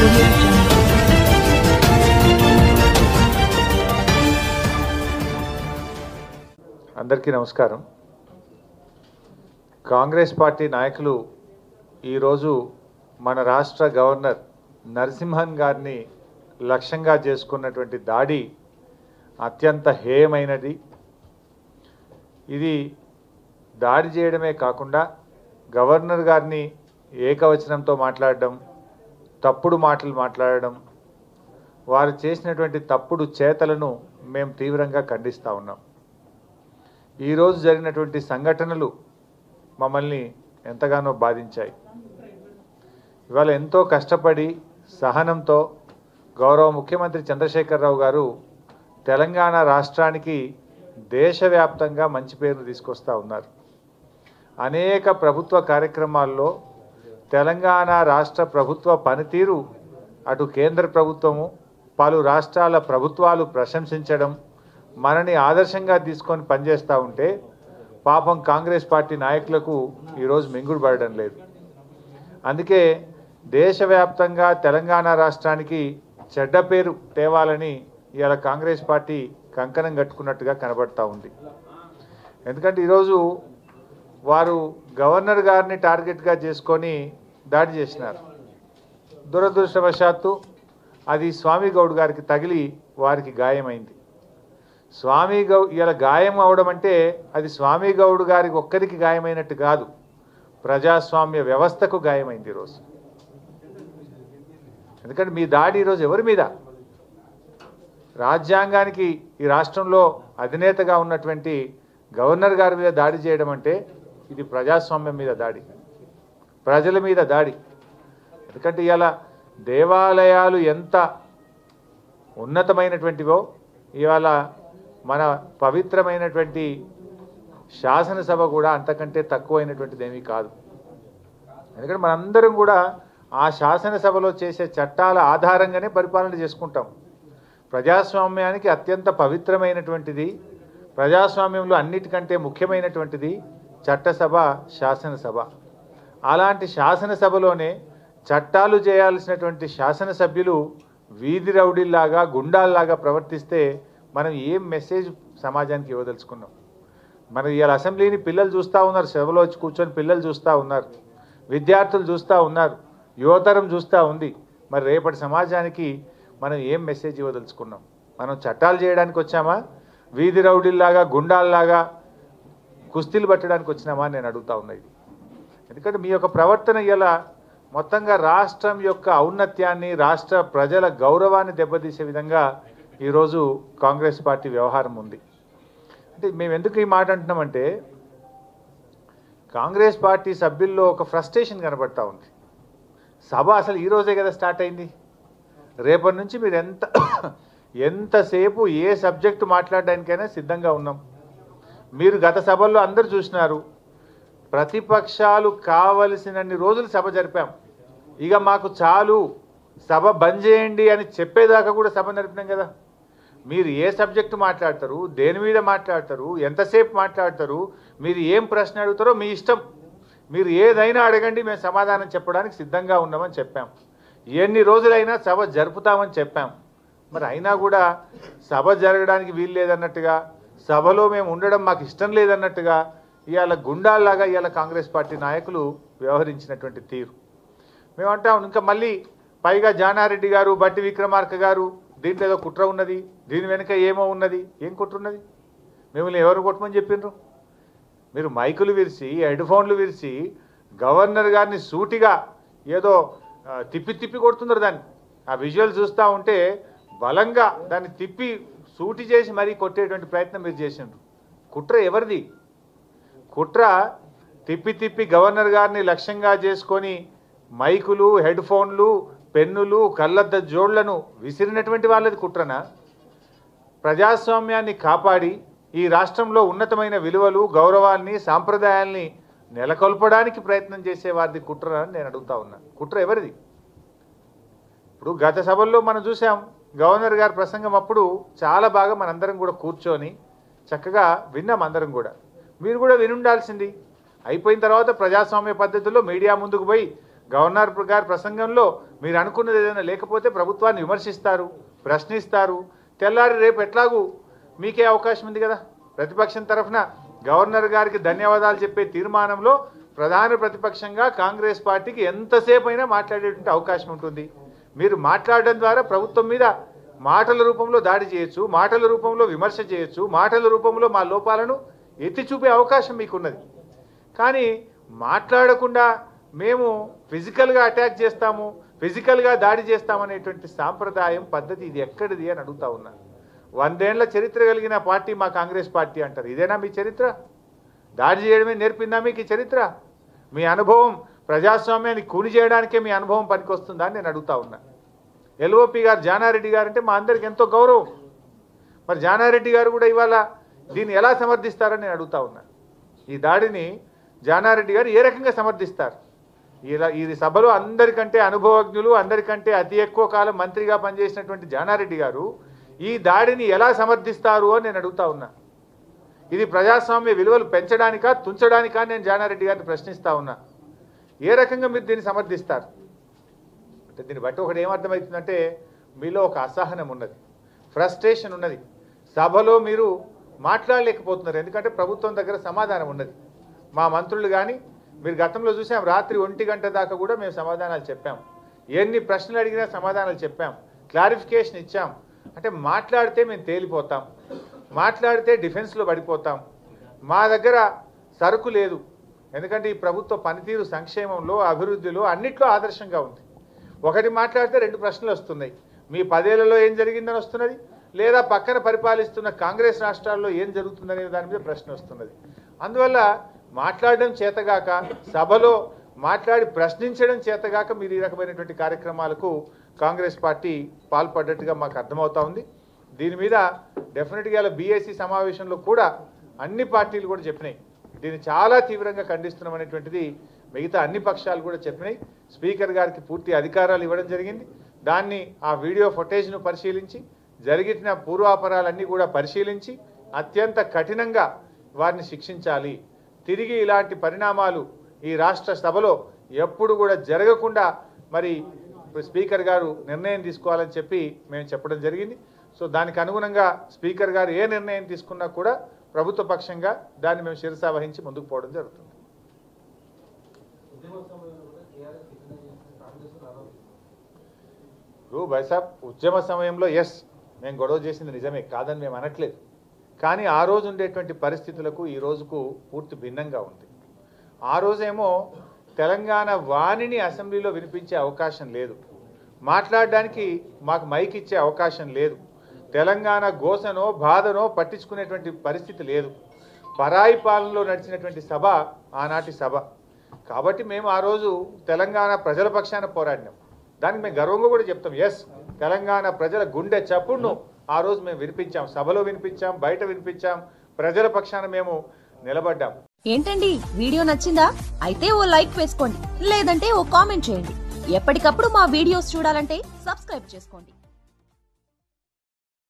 audio jungle. అందరికీ నమస్కారం. Congress party నాయకులు ఈరోజు మన రాష్ట్ర గవర్నర్ నరసింహన్ గారిని లక్ష్యంగా చేసుకున్నటువంటి దాడి అత్యంత హేయమైనది. ఇది దాడి చేయడమే కాకుండా గవర్నర్ గారిని ఏకవచనంతో మాట్లాడడం, తప్పుడు మాటలు మాట్లాడడం, వారు చేసినటువంటి తప్పుడు చేతలను మేము తీవ్రంగా ఖండిస్తూ ఉన్నాం. ఈరోజు జరిగినటువంటి సంఘటనలు మమ్మల్ని ఎంతగానో బాధించాయి. ఇవాళ ఎంతో కష్టపడి సహనంతో గౌరవ ముఖ్యమంత్రి చంద్రశేఖరరావు గారు తెలంగాణ రాష్ట్రానికి దేశవ్యాప్తంగా మంచి పేరు తీసుకొస్తూ ఉన్నారు. అనేక ప్రభుత్వ కార్యక్రమాల్లో తెలంగాణ రాష్ట్ర ప్రభుత్వ పనితీరు అటు కేంద్ర ప్రభుత్వము, పలు రాష్ట్రాల ప్రభుత్వాలు ప్రశంసించడం, మనని ఆదర్శంగా తీసుకొని పనిచేస్తూ ఉంటే పాపం కాంగ్రెస్ పార్టీ నాయకులకు ఈరోజు మింగుడు పడడం లేదు. అందుకే దేశవ్యాప్తంగా తెలంగాణ రాష్ట్రానికి చెడ్డ పేరు తేవాలని ఇవాళ కాంగ్రెస్ పార్టీ కంకణం కట్టుకున్నట్టుగా కనబడతా ఉంది. ఎందుకంటే ఈరోజు వారు గవర్నర్ గారిని టార్గెట్గా చేసుకొని దాడి చేసినారు. దురదృష్టవశాత్తు అది స్వామి గౌడ్ గారికి తగిలి వారికి గాయమైంది. స్వామి గౌడ్ ఇలా గాయం అవడం అంటే అది స్వామి గౌడ్ గారికి ఒక్కరికి గాయమైనట్టు కాదు, ప్రజాస్వామ్య వ్యవస్థకు గాయమైంది ఈరోజు. ఎందుకంటే మీ దాడి ఈరోజు ఎవరి మీద? రాజ్యాంగానికి ఈ రాష్ట్రంలో అధినేతగా ఉన్నటువంటి గవర్నర్ గారి మీద దాడి చేయడం అంటే ఇది ప్రజాస్వామ్యం మీద దాడి, ప్రజల మీద దాడి. ఎందుకంటే ఇలా దేవాలయాలు ఎంత ఉన్నతమైనటువంటివో ఇవాళ మన పవిత్రమైనటువంటి శాసనసభ కూడా అంతకంటే తక్కువైనటువంటిది ఏమీ కాదు. ఎందుకంటే మనందరం కూడా ఆ శాసనసభలో చేసే చట్టాల ఆధారంగానే పరిపాలన చేసుకుంటాం. ప్రజాస్వామ్యానికి అత్యంత పవిత్రమైనటువంటిది, ప్రజాస్వామ్యంలో అన్నిటికంటే ముఖ్యమైనటువంటిది చట్టసభ, శాసనసభ. అలాంటి శాసనసభలోనే చట్టాలు చేయాల్సినటువంటి శాసనసభ్యులు వీధి రౌడీల్లాగా, గుండాల్లాగా ప్రవర్తిస్తే మనం ఏం మెసేజ్ సమాజానికి ఇవ్వదలుచుకున్నాం? మన ఇవాళ అసెంబ్లీని పిల్లలు చూస్తూ ఉన్నారు, సభలో వచ్చి కూర్చొని పిల్లలు చూస్తూ ఉన్నారు, విద్యార్థులు చూస్తూ ఉన్నారు, యువతరం చూస్తూ ఉంది. మరి రేపటి సమాజానికి మనం ఏం మెసేజ్ ఇవ్వదలుచుకున్నాం? మనం చట్టాలు చేయడానికి వచ్చామా, వీధి రౌడీల్లాగా, గుండాల్లాగా కుస్తీలు పట్టడానికి వచ్చినామా అని నేను అడుగుతా ఉన్నా. ఇది ఎందుకంటే మీ యొక్క ప్రవర్తన ఇలా మొత్తంగా రాష్ట్రం యొక్క ఔన్నత్యాన్ని, రాష్ట్ర ప్రజల గౌరవాన్ని దెబ్బతీసే విధంగా ఈరోజు కాంగ్రెస్ పార్టీ వ్యవహారం ఉంది. అంటే మేము ఎందుకు ఈ మాట అంటున్నామంటే కాంగ్రెస్ పార్టీ సభ్యుల్లో ఒక ఫ్రస్ట్రేషన్ కనబడతా ఉంది. సభ అసలు ఈరోజే కదా స్టార్ట్ అయింది. రేపటి నుంచి మీరు ఎంతసేపు ఏ సబ్జెక్టు మాట్లాడడానికైనా సిద్ధంగా ఉన్నాం. మీరు గత సభల్లో అందరూ చూసినారు, ప్రతిపక్షాలు కావలసినన్ని రోజులు సభ జరిపాం. ఇక మాకు చాలు, సభ బంద్ చేయండి అని చెప్పేదాకా కూడా సభ నడిపినాం కదా. మీరు ఏ సబ్జెక్టు మాట్లాడతారు, దేని మీద మాట్లాడతారు, ఎంతసేపు మాట్లాడతారు, మీరు ఏం ప్రశ్న అడుగుతారో మీ ఇష్టం, మీరు ఏదైనా అడగండి, మేము సమాధానం చెప్పడానికి సిద్ధంగా ఉన్నామని చెప్పాం. ఎన్ని రోజులైనా సభ జరుపుతామని చెప్పాం. మరి అయినా కూడా సభ జరగడానికి వీలు లేదన్నట్టుగా, సభలో మేము ఉండడం మాకు ఇష్టం లేదన్నట్టుగా ఇవాళ గుండాల్లాగా ఇవాళ కాంగ్రెస్ పార్టీ నాయకులు వ్యవహరించినటువంటి తీరు మేము అంటాం. ఇంకా మళ్ళీ పైగా జానారెడ్డి గారు, బట్టి విక్రమార్క గారు దీంట్లో ఏదో కుట్ర ఉన్నది, దీని వెనుక ఏమో ఉన్నది. ఏం కుట్ర ఉన్నది? మిమ్మల్ని ఎవరు కొట్టమని చెప్పిండ్రు? మీరు మైకులు విరిచి, హెడ్ ఫోన్లు విరిచి గవర్నర్ గారిని సూటిగా ఏదో తిప్పి తిప్పి కొడుతున్నారు. దాన్ని ఆ విజువల్ చూస్తూ ఉంటే బలంగా దాన్ని తిప్పి సూటి చేసి మరీ కొట్టేటువంటి ప్రయత్నం మీరు చేసిండ్రు. కుట్ర ఎవరిది? కుట్ర తిప్పి తిప్పి గవర్నర్ గారిని లక్ష్యంగా చేసుకొని మైకులు, హెడ్ ఫోన్లు, పెన్నులు, కళ్ళద్ద జోళ్లను విసిరినటువంటి వాళ్ళది కుట్రనా? ప్రజాస్వామ్యాన్ని కాపాడి ఈ రాష్ట్రంలో ఉన్నతమైన విలువలు, గౌరవాన్ని, సాంప్రదాయాల్ని నెలకొల్పడానికి ప్రయత్నం చేసే వారిది కుట్ర అని నేను అడుగుతా ఉన్నా. కుట్ర ఎవరిది? ఇప్పుడు గత సభల్లో మనం చూసాం, గవర్నర్ గారి ప్రసంగం అప్పుడు చాలా బాగా మనందరం కూడా కూర్చొని చక్కగా విన్నాం అందరం కూడా. మీరు కూడా వినుండాల్సింది. అయిపోయిన తర్వాత ప్రజాస్వామ్య పద్ధతిలో మీడియా ముందుకు పోయి గవర్నర్ గారి ప్రసంగంలో మీరు అనుకున్నది ఏదైనా లేకపోతే ప్రభుత్వాన్ని విమర్శిస్తారు, ప్రశ్నిస్తారు. తెల్లారి రేపు ఎట్లాగూ మీకే అవకాశం ఉంది కదా. ప్రతిపక్షం తరఫున గవర్నర్ గారికి ధన్యవాదాలు చెప్పే తీర్మానంలో ప్రధాన ప్రతిపక్షంగా కాంగ్రెస్ పార్టీకి ఎంతసేపు అయినా మాట్లాడేటువంటి అవకాశం ఉంటుంది. మీరు మాట్లాడడం ద్వారా ప్రభుత్వం మీద మాటల రూపంలో దాడి చేయొచ్చు, మాటల రూపంలో విమర్శ చేయొచ్చు, మాటల రూపంలో మా లోపాలను ఎత్తి చూపే అవకాశం మీకున్నది. కానీ మాట్లాడకుండా మేము ఫిజికల్గా అటాక్ చేస్తాము, ఫిజికల్గా దాడి చేస్తామనేటువంటి సాంప్రదాయం పద్ధతి ఇది ఎక్కడిది అని అడుగుతా ఉన్నా. 100 ఏళ్ల చరిత్ర కలిగిన పార్టీ మా కాంగ్రెస్ పార్టీ అంటారు. ఇదేనా మీ చరిత్ర? దాడి చేయడమే నేర్పిందా మీకు ఈ చరిత్ర? మీ అనుభవం ప్రజాస్వామ్యాన్ని కూని చేయడానికే మీ అనుభవం పనికొస్తుందా అని నేను అడుగుతా ఉన్నా. ఎల్ఓపి గారు జానారెడ్డి గారు అంటే మా అందరికి ఎంతో గౌరవం. మరి జానారెడ్డి గారు కూడా ఇవాళ దీన్ని ఎలా సమర్థిస్తారని నేను అడుగుతా ఉన్నా. ఈ దాడిని జానారెడ్డి గారు ఏ రకంగా సమర్థిస్తారు? ఈ సభలో అందరికంటే అనుభవజ్ఞులు, అందరికంటే అతి ఎక్కువ కాలం మంత్రిగా పనిచేసినటువంటి జానారెడ్డి గారు ఈ దాడిని ఎలా సమర్థిస్తారు అని నేను అడుగుతా ఉన్నా. ఇది ప్రజాస్వామ్య విలువలు పెంచడానికా తుంచడానికా నేను జానారెడ్డి గారిని ప్రశ్నిస్తా ఉన్నా. ఏ రకంగా మీరు దీన్ని సమర్థిస్తారు? అంటే దీన్ని బట్టి ఒకటి ఏమర్థమవుతుందంటే మీలో ఒక అసహనం ఉన్నది, ఫ్రస్ట్రేషన్ ఉన్నది. సభలో మీరు మాట్లాడలేకపోతున్నారు, ఎందుకంటే ప్రభుత్వం దగ్గర సమాధానం ఉన్నది. మా మంత్రులు కానీ మీరు గతంలో చూసాం, రాత్రి 1 గంట దాకా కూడా మేము సమాధానాలు చెప్పాం. ఎన్ని ప్రశ్నలు అడిగినా సమాధానాలు చెప్పాం, క్లారిఫికేషన్ ఇచ్చాం. అంటే మాట్లాడితే మేము తేలిపోతాం, మాట్లాడితే డిఫెన్స్లో పడిపోతాం. మా దగ్గర సరుకు లేదు, ఎందుకంటే ఈ ప్రభుత్వ పనితీరు సంక్షేమంలో, అభివృద్ధిలో అన్నిట్లో ఆదర్శంగా ఉంది. ఒకటి మాట్లాడితే 2 ప్రశ్నలు వస్తున్నాయి. మీ 10 ఏళ్లలో ఏం జరిగిందని వస్తున్నది, లేదా పక్కన పరిపాలిస్తున్న కాంగ్రెస్ రాష్ట్రాల్లో ఏం జరుగుతుందనే దాని మీద ప్రశ్న వస్తున్నది. అందువల్ల మాట్లాడడం చేతగాక, సభలో మాట్లాడి ప్రశ్నించడం చేతగాక మీరు ఈ రకమైనటువంటి కార్యక్రమాలకు కాంగ్రెస్ పార్టీ పాల్పడ్డట్టుగా మాకు అర్థమవుతా ఉంది. దీని మీద డెఫినెట్గా బీఏసీ సమావేశంలో కూడా అన్ని పార్టీలు కూడా చెప్పినాయి, దీన్ని చాలా తీవ్రంగా ఖండిస్తున్నాం అనేటువంటిది మిగతా అన్ని పక్షాలు కూడా చెప్పినాయి. స్పీకర్ గారికి పూర్తి అధికారాలు ఇవ్వడం జరిగింది. దాన్ని ఆ వీడియో ఫుటేజ్ను పరిశీలించి, జరిగిన పూర్వాపరాలన్నీ కూడా పరిశీలించి అత్యంత కఠినంగా వారిని శిక్షించాలి. తిరిగి ఇలాంటి పరిణామాలు ఈ రాష్ట్ర సభలో ఎప్పుడు కూడా జరగకుండా మరి స్పీకర్ గారు నిర్ణయం తీసుకోవాలని చెప్పి మేము చెప్పడం జరిగింది. సో దానికి అనుగుణంగా స్పీకర్ గారు ఏ నిర్ణయం తీసుకున్నా కూడా ప్రభుత్వ పక్షంగా దాన్ని మేము శిరసా వహించి ముందుకు పోవడం జరుగుతుంది. బైసాబ్ ఉద్యమ సమయంలో ఎస్ మేము గొడవ చేసింది నిజమే, కాదని మేము అనట్లేదు. కానీ ఆ రోజు ఉండేటువంటి పరిస్థితులకు ఈ రోజుకు పూర్తి భిన్నంగా ఉంది. ఆ రోజేమో తెలంగాణ వాణిని అసెంబ్లీలో వినిపించే అవకాశం లేదు, మాట్లాడడానికి మాకు మైక్ ఇచ్చే అవకాశం లేదు, తెలంగాణ గోసనో బాధనో పట్టించుకునేటువంటి పరిస్థితి లేదు. పరాయి పాలనలో నడిచినటువంటి సభ ఆనాటి సభ. కాబట్టి మేము ఆ రోజు తెలంగాణ ప్రజల పక్షాన పోరాడినాం. దానికి మేము గర్వంగా కూడా చెప్తాం, ఎస్ తెలంగాణ ప్రజల గుండె చప్పుడును ఆ రోజు మేము వినిపించాం, సభలో వినిపించాం, బయట వినిపించాం, ప్రజల పక్షాన మేము నిలబడ్డాం. ఏంటండి వీడియో నచ్చిందా? అయితే ఓ లైక్ వేసుకోండి, లేదంటే ఓ కామెంట్ చేయండి. ఎప్పటికప్పుడు మా వీడియోస్ చూడాలంటే సబ్స్క్రైబ్ చేసుకోండి.